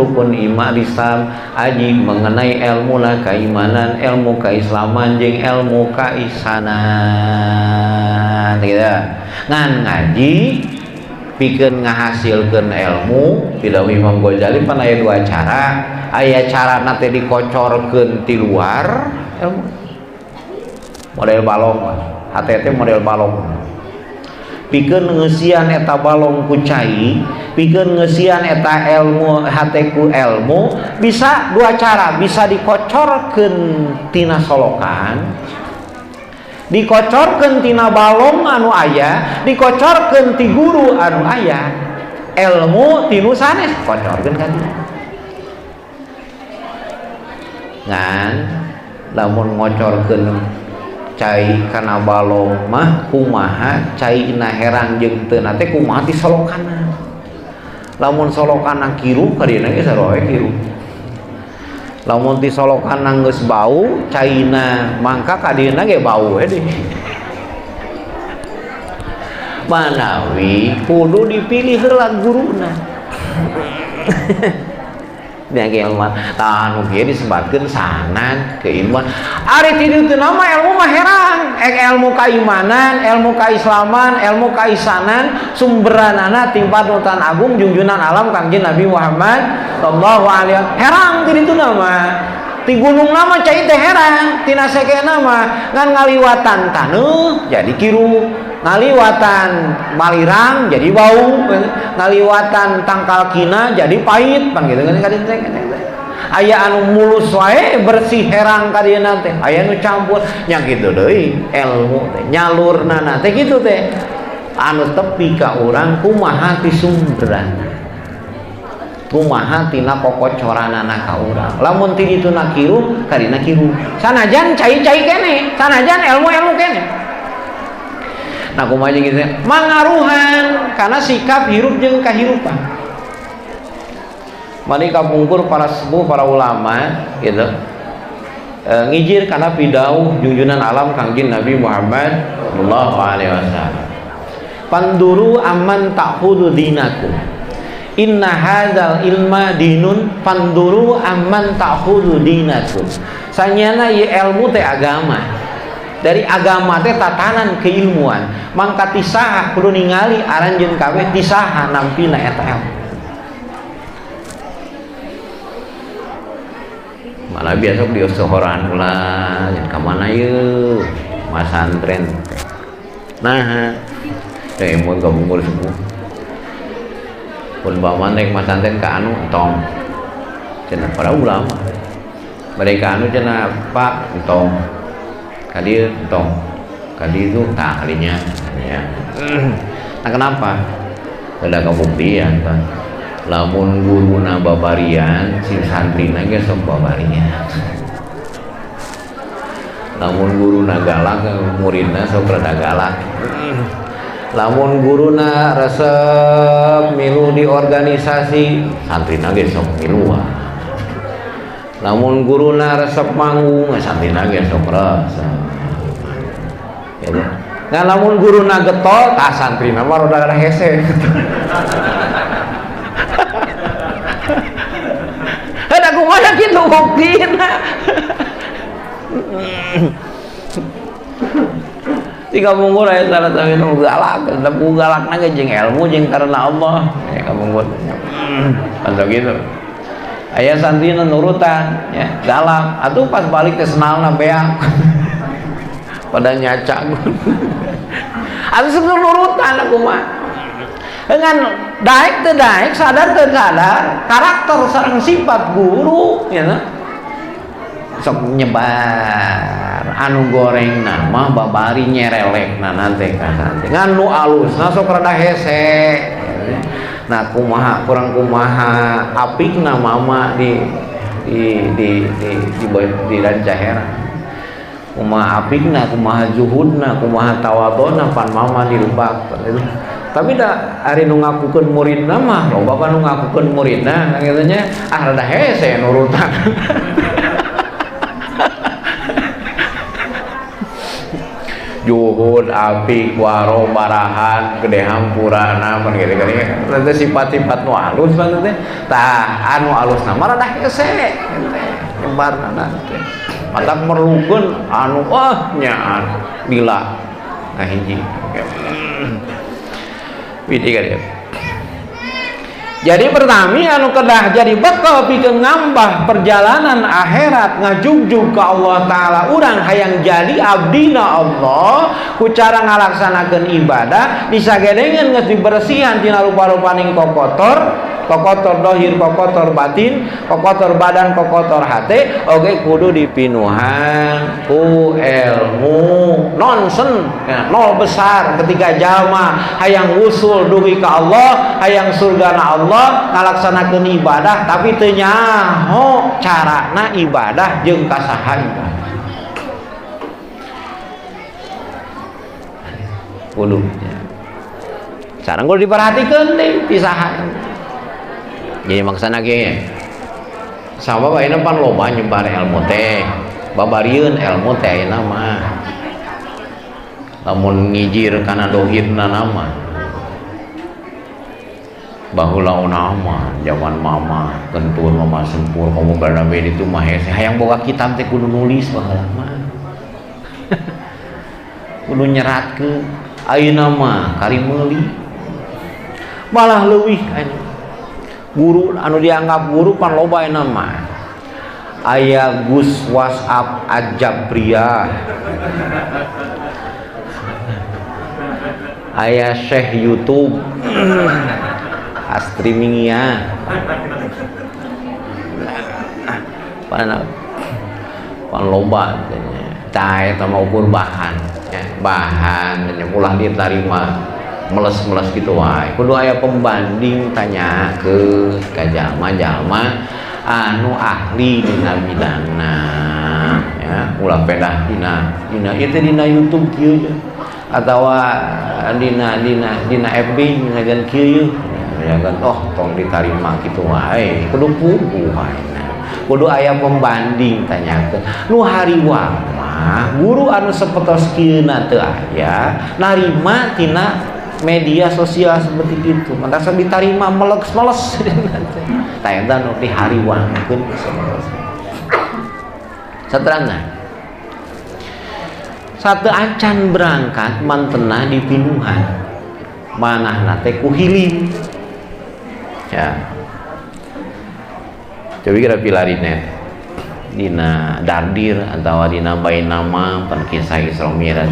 Islam, aji mengenai ilmuna keimanan, ilmu keislaman jeung ilmu kaihsanan. Gitu. Ngan ngaji pikeun ngahasilkeun ilmu. Bila Imam Ghazali pan aya 2 cara. Aya cara teh dikocorkeun ti luar ilmu. Model balong, HTT model balong. Pikeun ngeusian eta balong ku cai, pikeun ngeusian eta ilmu hate ku ilmu, bisa 2 cara, bisa dikocorkeun tina solokan, dikocorkeun tina balong anu aya, dikocorkeun ti guru anu aya. Ilmu tinu sanes kocorkeun ka dieu. Ngan lamun ngocorkeun cai kana balong mah kumaha caina herang jeung teu na teh kumaha ti solokanna. Lamun solokanna kiru ka dieu ge saroe kiru. Lamun ti solokanna geus bau caina mangka ka dieu ge bau we deui. Manawi kudu dipilih heula guruna. Nya ilmu tah anu kieu disebutkeun sanan keilmuan. Ari ti dieu teh nama ilmu mah herang, ilmu keimanan, ilmu keislaman, ilmu keihsanan sumberanana tingkat nutan agung junjunan alam Kangjeng Nabi Muhammad sallallahu alaihi wasallam. Herang ti ditu nama. Ti gunung nama cai teh herang, tina sekena mah ngan ngaliwatan taneuh jadi kiru, ngaliwatan malirang jadi bau, ngaliwatan tangkal kina jadi pahit pan gitu kan kadin teh. Aya anu mulus wae bersih herang ka dieu teh, aya nu campur nya kitu deui ilmu teh nyalurnana teh kitu teh anu tepi ka urang kumaha ti sumberanna, kumaha tina kokocoranana ka urang. Lamun ti ditu na kiru kadina kiru, sanajan cai-cai keneh, sanajan ilmu-ilmu keneh. Nah kumaha jeung kitu mangaruhan kana sikap hirup jeung kahirupan. Mari kapungkur para sepuh, para ulama gitu. Ngijir kana pidauh junjunan alam Kangjeng Nabi Muhammad sallallahu alaihi wasallam. Panduru amman ta'khudhu dinakum. inna hadzal ilma dinun fanduru amman ta'khudhu dinakum. Sanyana ieu ilmu teh agama. Dari agama teh tatanan keilmuan. Mangka tisaha kudu ningali aranjeun kabeh tisaha nampina eta ilmu. Malah biasa di sohoran ulah ka mana ieu? Masantren. Nah, teh mun gabungul sepuh. Pun bawa naik masantren ka anu entong. Cenah para ulama. Mereka anu cenah Pak entong. Kali entong. Kali itu tah kalinya ya. Nah kenapa? Ada kebuktian kan. Lamun guruna babarian si santrina ge sok babarian. Lamun guruna galak muridna sok rada galak. Lamun guruna resep milu di organisasi santrina ge sok miluan. Lamun guruna resep manggung santrina ge sok resep. Ya. Nah lamun guruna getol tah santrina mah rada hese. Ada kumaha kitu buktina. Tiga munggur aya salah satu nu galak, tapi galakna ge jeung ilmu jeung karena Allah. Ya kamunggur. Asa gitu. Aya santrina nurutan, ya, galak. Atuh pas balik teh senalna beak. Pada nyacak. Atuh sudah nurutan aku mah. Dengan daek teu daek, sadar teu sadar, karakter sareng sifat guru ya na. Sok nyebar anu goreng nama babari nyerelek nanti ka santri ngan nu alusna sok rada hese. Nah kumaha kurang kumaha apikna mama di rancaheran. Kumaha apikna, kumaha zuhudna, kumaha tawadona pan mama dilebak. Tapi da ari nu ngakukeun muridna mah loba kan nu ngakukeun muridna kitu nya rada hese nurutan. Juhud apik waro barahan gede hampurana pan gede-gede teh sifat-sifat nu alus pan teh tah anu alusna mah rada hese nyebarna teh matak merlukeun anu nyaan bila nah hiji Widi kan ya. Jadi pertami anu kedah jadi bekal pikeun ngambah perjalanan akhirat ngajugjug ka Allah taala urang hayang jadi abdina Allah ku cara ngalaksanakeun ibadah disagedengeun geus dibersihan tina rupa-rupaning kokotor dohir, kokotor batin, kokotor badan, kokotor hati oge kudu dipinuhan ku ilmu nonsen ya, nol besar ketika jalma hayang usul dugi ka Allah hayang surgana Allah ngalaksanakeun ibadah tapi teu nyaho carana ibadah jeung kasaha ibadah kudu ya. Sareng kudu diperhatikeun deui pisahan. Jadi maksana ge sama baeuna pan loba nyebar ilmu teh babarieun ilmu teh ayeuna mah lamun ngijir kana dohirna nama baheula nama zaman mama kentun mama sempur kamu berada di itu mah hese hayang boga kitab teh kudu nulis baheula mah kudu nyeratkeun ayeuna mah kari meuli malah leuwih anu guru anu dianggap guru pan loba ayeuna mah aya Gus WhatsApp Ajabriyah aya Syekh YouTube streamingnya pan loba tah eta mah ukur bahan ya bahan ulah diterima meles-meles gitu wae kudu aya pembanding tanya ke jalma-jalma anu ahli dina bidangna ya ulah pedah dina itu dina YouTube kieu atawa dina FB ngajan kieu ya kan tong ditarima kitu wae kudu puguh wae kudu aya pembanding tanyakeun nu hariwang mah guru anu sapertos kieuna teu aya narima tina media sosial seperti itu merasa diterima meles-meles tayang nu dihariwangkeun saterana satu acan berangkat mantena di pinuhan manahna teh ku hilim ya coba kira pilarinet dina dardir atau dina bayi nama pan kisah Isra Mi'raj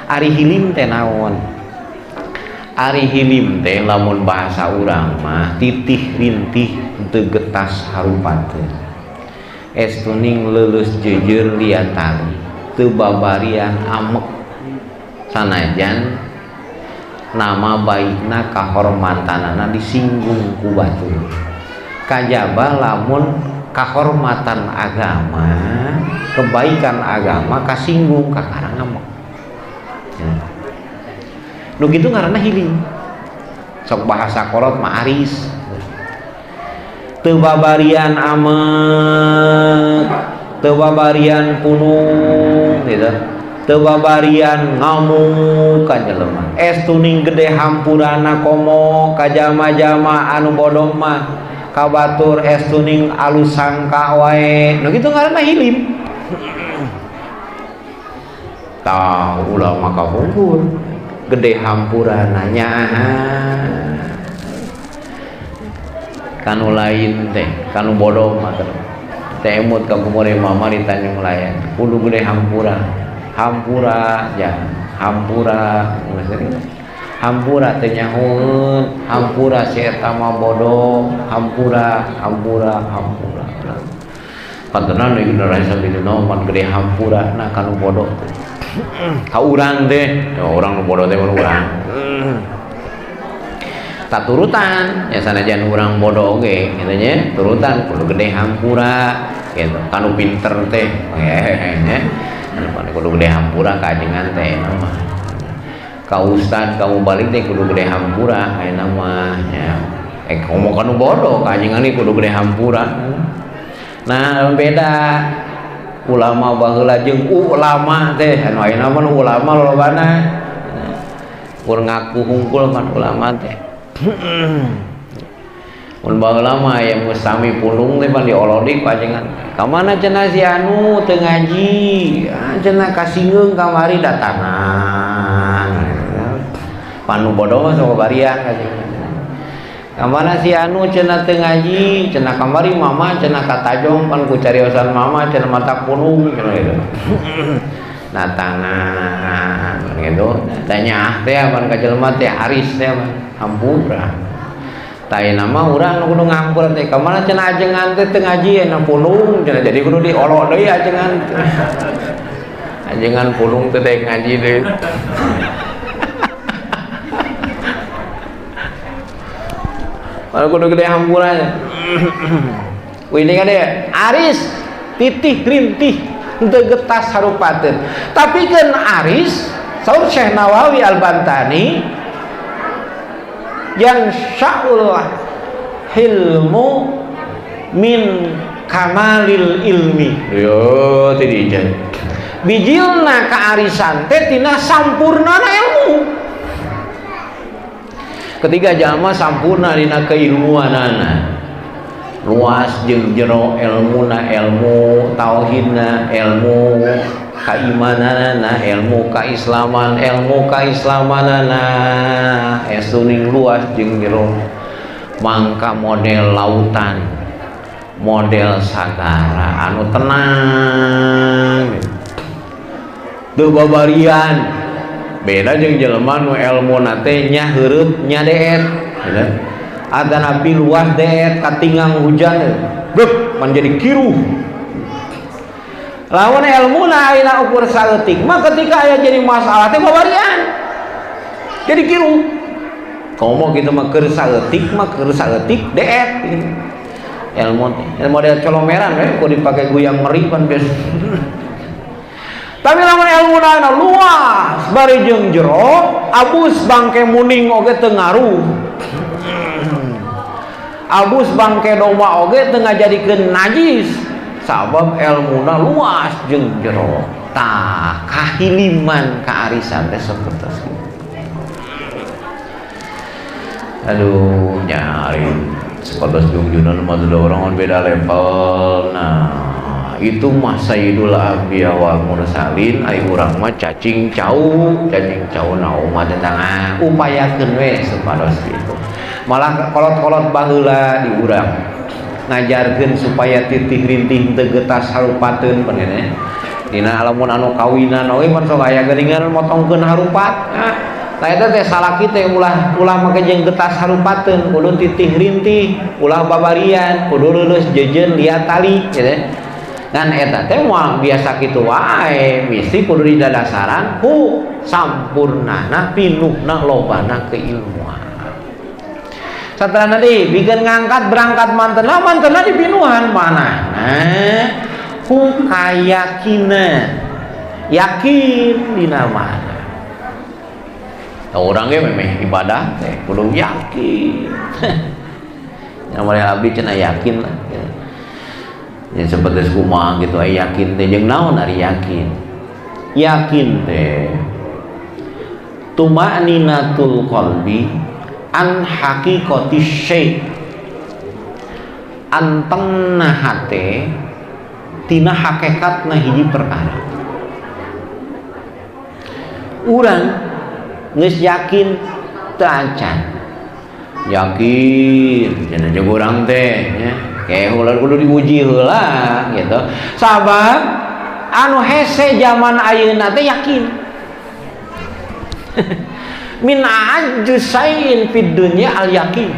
ari hilim teh naon ari hilim teh lamun bahasa urang mah titih rintih teu getas harupateun estuning leuleus jeujeur liatari teu babarian amek sanajan nama baikna kahormatanana disinggung ku batur kajaba lamun kahormatan agama kebaikan agama kasinggung kakarang amek ya. Nu gitu ngaranna hilim sok bahasa kolot mah aris teu babarian amek teu babarian punung gitu teu babarian ngamuk ka jelema estuning gede hampurana komo ka jama-jama anu bodoh mah ka batur estuning alus sangka wae nu kitu ngaranna hilim tah ulama kabungkur gede hampurana nyaha kanu lain teh kanu bodoh mah teh emut ka kumure mama di Tanjung Layan kudu gede hampura hampura ya hampura hampura teh nyahoeun hampura si eta mah bodoh hampura pantenan di generasi sabidina mah gede hampura nah kanu bodoh ka urang teh urang nu bodoh teh mun urang tak turutan ya sanajan urang bodoh oge kitu nya turutan kudu gede hampura gitu kanu pinter teh nya anu kudu gede hampura ka ajengan teh mah ka ustad kamu balik teh kudu gede hampura ayeuna mah ya ngomong kanu bodoh ka ajengan ieu kudu gede hampura nah beda ulama baheula jeung ulama teh anu ayeuna mah ulama lolobana kur ngaku hungkul kan ulama teh mun baheula mah aya musami pulung teh pan diolodik pajengan ka mana cenah si anu teu ngaji cenah kasinggeung kamari datangan panu bodoh mah sababarian kajengan kamana si anu cenah teu ngaji cenah kamari mama cenah katajong pan ku cariosan mama cenah mata pulung gitu nah tangan gitu tanya teh pan ka jelema teh haris teh hampura tah nama urang nu kudu ngampur teh kamana cenah ajengan teh teu ngaji ena pulung cenah jadi kudu diolok deui ajengan ajengan pulung teh ngaji deui kalau kudu gede hampurannya ini kan ya aris titih rintih teu getas harupateun tapi kan aris saur Syekh Nawawi Al-Bantani yang sya'ul hilmu min kamalil ilmi yo teu dijen bijilna kaarisan teh tina sampurnana ilmu ketiga jalma sampurna dina keilmuanana luas jeung jero ilmuna ilmu tauhidna ilmu kaimananana ilmu kaislamanana estuning luas jeung jero mangka model lautan model sagara anu tenang teu babarian beda jeung jelema nu elmuna teh nya heureut nya deet ada nabi luas deet katingang hujan beuh menjadi kiruh lawan elmuna ayeuna ukur saeutik mah ketika aya jadi masalah teh babarian jadi kiruh komo kitu mah keur saeutik deet ilmu model colomeran kok dipake guyang meri pan biasa tapi lamun ilmuna luas bari jeung jero abus bangke muning oge teu ngaruh abus bangke domba oge teu ngajadikeun najis sabab ilmuna luas jeung jero tah kahiliman kaarisan teh sapertos kitu aduh nyari sepatos jungjunan mah orang beda level. Nah itu mah Sayyidul Anbiya wal Mursalin, ai urang mah cacing cau naon mah tentang upayakeun we supados kitu. Malah kolot-kolot baheula di urang ngajarkeun supaya titih rintih teu getas harupateun panene. Dina lamun anu kawinan oge mun sok aya geuningan motongkeun harupat. Nah eta teh salaki teh ulah make jeung getas harupateun, kudu titih rintih, ulah babarian, kudu leuleus jejeun liat tali gitu. Dan eta teh moal biasa kitu wae, mesti kudu didadasaran ku sampurnana pinuhna lobana keilmuan. Saterana deui bikin ngangkat berangkat mantenna di pinuhan manehna ku kayakinan, yakin dina mana. Orang ge memeh ibadah teh kudu yakin. Namanya abdi cenah yakin lah. Ya seperti kumaha gitu aya yakin teh jeung naon ari yakin. Yakin teh tuma'ninatul qalbi an haqiqati syai'. Antengna hate tina hakikatna hiji perkara. Urang geus yakin teu acan. Yakin cenah jeung urang teh nya. Kayak ulah kudu diuji heula gitu. Sabab anu hese zaman ayeuna teh yakin. Min ajsain fid dunya al yakin.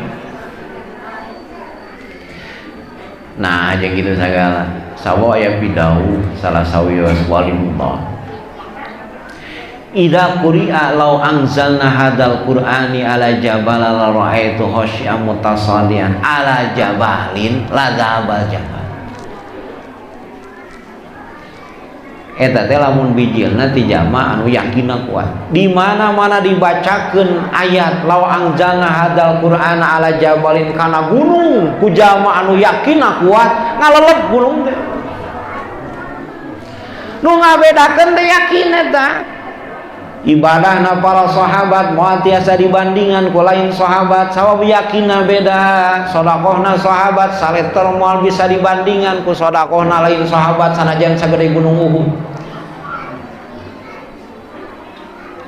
Nah, jeung kitu sagala. Sawa aya bidau salah sawios walimullah. Idza quri'a law anzalna hadzal qur'ani ala jabal la ra'aitu khashi'an mutasaddian ala jabalin la dzabal jabal. Eta teh lamun bijilna ti jama anu yakinna kuat. Di mana-mana dibacakeun ayat law anzalna hadzal qur'ana ala jabalin kana gunung ku jama anu yakinna kuat ngalelep gunung teh. Nu ngabedakeun teh yakin eta. Ibadahna para sahabat moal tiasa dibandingan ku lain sahabat, sabab yakinna beda. Sedekahna sahabat saleter moal bisa dibandingan ku sedekahna lain sahabat sanajan sagede gunung Uhud.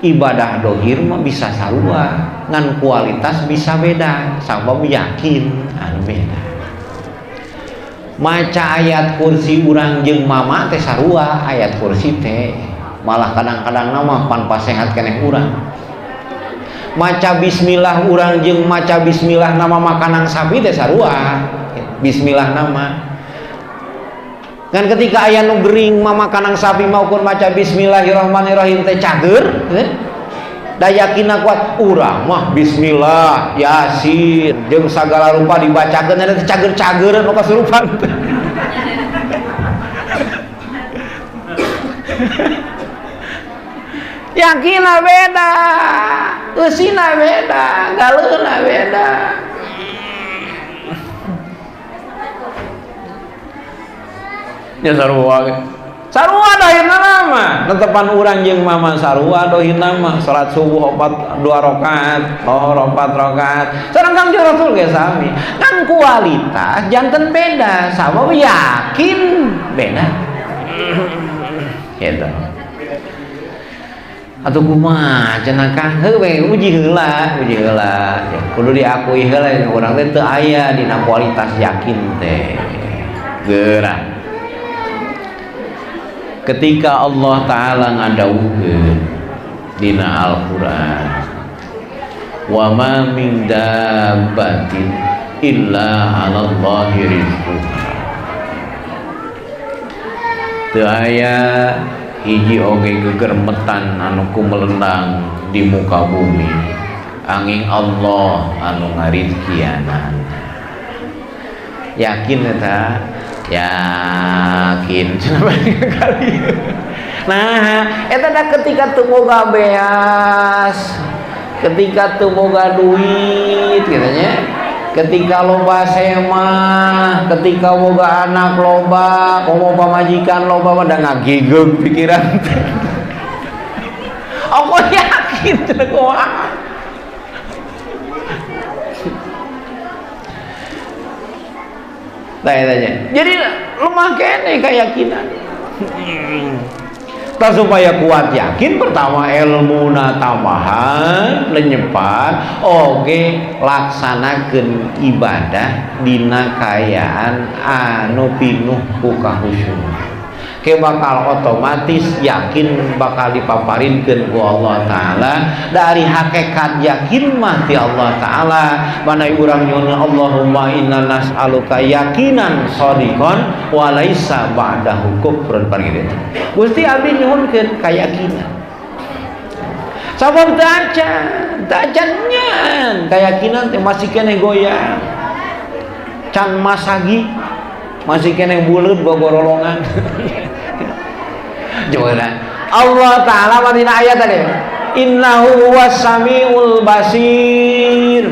Ibadah dohir mah bisa sarua, ngan kualitas bisa beda, sabab yakin anu beda. Maca ayat kursi urang jeung mama teh sarua ayat kursi teh. Malah kadang-kadang nama pan pasehat keneh urang. Maca bismillah urang jeung maca bismillah nama makanan sapi teh sarua. Bismillah nama. Kan ketika aya nu gering mamakanang sapi maupun maca bismillahirrahmanirrahim teh cager, da yakinna kuat urang mah bismillah, yasin jeung sagala rupa dibacakeun eta teh cager-cageureuh nu kasurupan. Yakinna beda, eusina beda, galeuna beda. Ya sarua dohina nama netepan urang jeung mama sarua dohina mah salat subuh 2 rakaat, lohor 4 rakaat. Sareng Kangjeng Rasul ge sami. Kan kualitas janten beda, sabab yakin beda. Gitu. Atuh kumaha cenah Kang heuwe uji heula ya, kudu diakui heula urang teh teu aya dina kualitas yakin teh geurang. Ketika Allah Ta'ala ngadawukeun dina Al-Qur'an wa ma min dabbatin illa 'alallahi rizquha, teu aya hiji oge gegermetan anu kumelendang di muka bumi angin Allah anu ngarizkianan. Yakin eta? Yakin. Nah, eta da ketika teu boga beas, ketika teu boga duit kitu nya. Ketika loba semah, ketika boga anak loba, komo pamajikan loba mah da ngagigeg pikiran. Aku yakin cenah kumaha. tanya. Jadi lemah kene keyakinan. Tak supaya kuat yakin pertama ilmu na tambahan lenyepan oge laksanakeun ibadah dina kayaan anu pinuh ku kahusyuan. Ke bakal otomatis yakin bakal dipaparinkeun ku Allah Ta'ala dari hakikat yakin mah ti Allah Ta'ala mana urang nyuhun Allahumma inna nas'aluka yakinan shadiqan wa laisa ba'dahu kufrun pareng kitu. Gusti abdi nyuhunkeun kayakinan. Sabab dacan keyakinan teh masih kene goyang. Can masagi masih kene buleut gogorolongan. Jangan Allah Ta'ala pada ayat tadi innahu huwas samiul basir.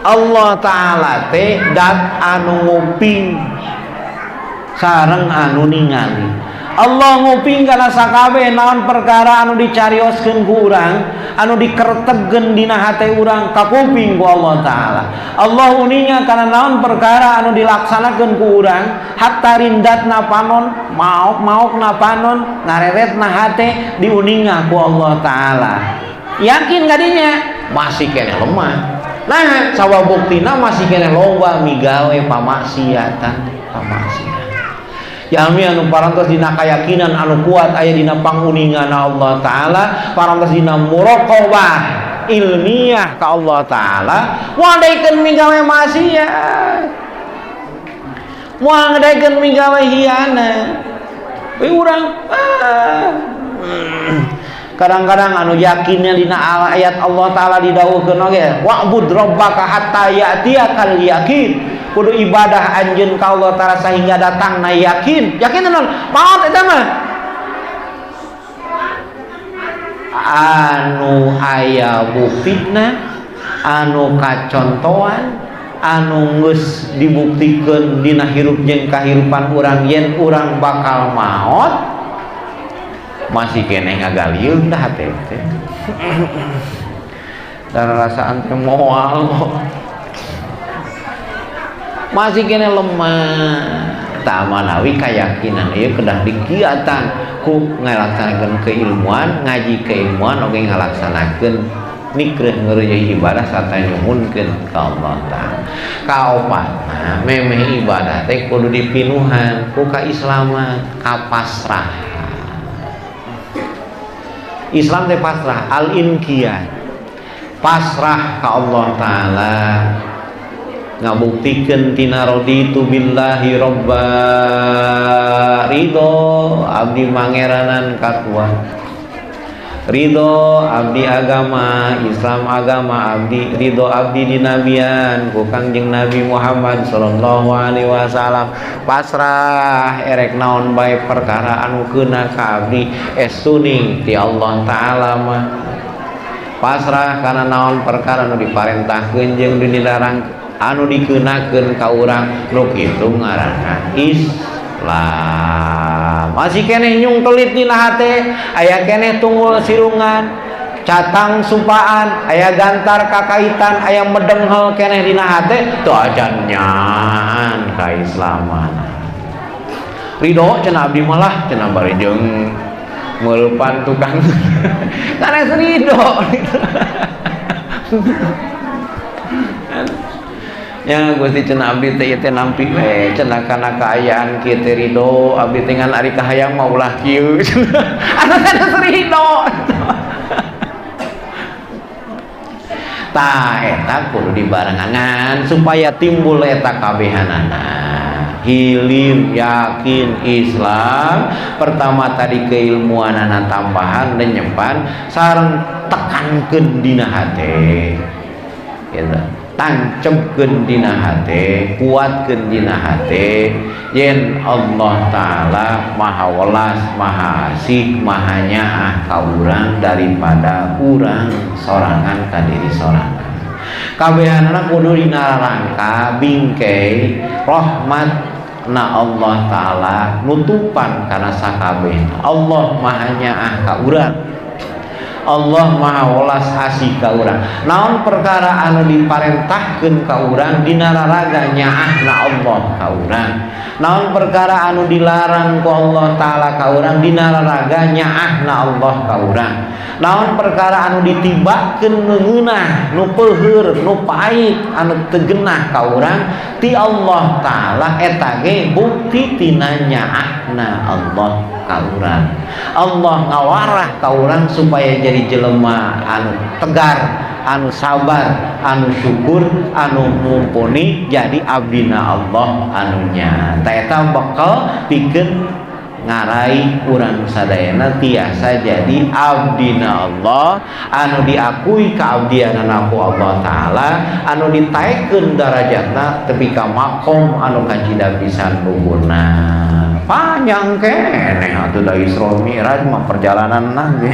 Allah Ta'ala teh dat anu nguping sareng anu ningali. Allah nguping kana sakabeh naon perkara anu dicarioskeun ku urang, anu dikertegkeun dina hate urang kakuping ku Allah Ta'ala. Allah uninga kana naon perkara anu dilaksanakeun ku urang, hatta rindatna panon, maok-maokna panon, ngareretna hate diuninga ku Allah Ta'ala. Yakin kadinya masih kene lemah. Nah, sawa buktina masih kene loba migawe pamaksiatan. Yami anu parantos dina kayakinan anu kuat aya dina panguningan Allah Ta'ala, parantos dina muraqabah ilmiah ka Allah Ta'ala, moal daekeun migawe maksiat, moal daekeun migawe hianat. Urang kadang-kadang anu yakinnya dina ayat Allah Ta'ala didawuhkeun oge wa'bud rabbaka hatta ya'tiyakal yakin. Kudu ibadah anjeun ka Allah Ta'ala sehingga datangna yakin. Yakin naon? Maot eta mah anu aya buktina, anu kacontoan, anu geus dibuktikeun dina hirup jeung kahirupan urang yen urang bakal maot masih kene ngagalieun dah teh. Dan rasaan teh moal masih kena lemah tamanawi keyakinan ieu kedah dikiatan ku ngalaksanakeun keilmuan ngaji keilmuan oge ngalaksanakeun mikreh ngeureuyeuh ibadah sarta nyuhunkeun ka Allah Ta'ala. Kaopatna memeh ibadah teh kudu dipinuhan ku kaislaman, kapasrahan. Islam teh pasrah, al-inqiyad. Pasrah ka Allah Ta'ala. Ngabuktikeun tina raditu billahi robba, ridho abdi mangeranan katua, ridho abdi agama Islam agama abdi, ridho abdi dinabian ku Kangjeng Nabi Muhammad sallallahu alaihi wasallam. Pasrah erek naon bae perkara anu keuna ka abdi estuning ti Allah Ta'ala mah. Pasrah kana naon perkara anu diparentahkeun jeung dilarang anu dikenakeun ka urang nu kitu ngaranna Islam. Masih keneh nyung telit dina hate, aya keneh tunggul sirungan, catang supaan, aya gantar kakaitan, aya medenghel keneh dina hate, teu ajan nyaan kaislaman. Ridho cenah abdi malah cenah bari jeung ngeulpan tukang. Kana ridho. Ya Gusti cenah abdi teh teh nampi we cenah kana kaayaan kieu teh ridho abdi teh ngan ari kahayang mah ulah kieu. Anu teh ridho. Tah eta kudu dibarengan supaya timbul eta kabehanana. Hilim, yakin, Islam. Pertama tadi keilmuanana tambahan lenyepan sareng tekankeun dina hate. Gitu. Tancapkeun dina hate, kuatkeun dina hate yen Allah Ta'ala maha welas, maha asih, maha nyaah ka urang daripada urang sorangan ka diri sorangan. Kabehanana kudu dina rangka bingkai rahmatna Allah Ta'ala nutupan kana sakabeh. Allah maha nyaah ka urang. Allah maha welas asih ka urang. Naon perkara anu diparentahkeun ka urang dina raraga nyaahna Allah ka urang. Naon perkara anu dilarang ku Allah taala ka urang dina raraga nyaahna Allah ka urang. Naon perkara anu ditibakeun ngeunah nu peuheur nu pait anu teu genah ka urang ti Allah taala eta ge bukti tina nyaahna Allah ka urang. Allah ngawarah ka urang supaya jadi jelema anu tegar, anu sabar, anu syukur, anu mumpuni jadi abdina Allah anu nya. Eta bakal pikeun ngarai urang sadayana tiasa jadi abdina Allah anu diakui kaabdianana ku Allah taala anu ditaekeun darajatna tepi ka makom anu kacida pisan luhurna. Panjang keneh atuh da Isra Mi'raj mah perjalanan ge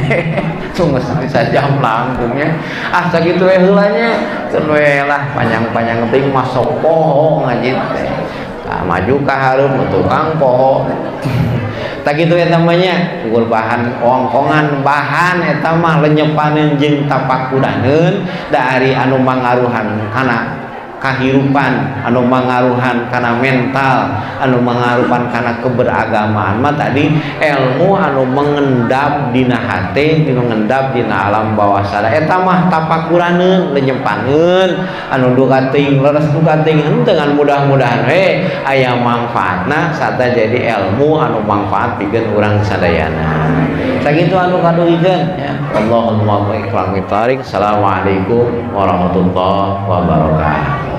geus sajam langkungnya. Ah sakitu we heula nya ceun we lah panjang-panjang teuing masuk poho ngaji teh. Maju ka hareum tukang poho. Tak gitu ya namanya unggul bahan ongkongan bahan eta mah lenyepaneun jeung tapakudaneun dari anu mangaruhan kana kahirupan, anu mangaruhan kana mental, anu mangaruhan kana keberagamaan mah tadi ilmu anu mengendap dina hate, mengendap dina alam bawah sadar eta mah tapakuraneun lenyepaneun anu duka teuing leres duka teuing dengan mudah-mudahan aya manfaatna sarta jadi ilmu anu manfaat pikeun urang sadayana. Sakitu anu kaduhikeun ya. Allahumma barik. Assalamualaikum warahmatullahi wabarakatuh.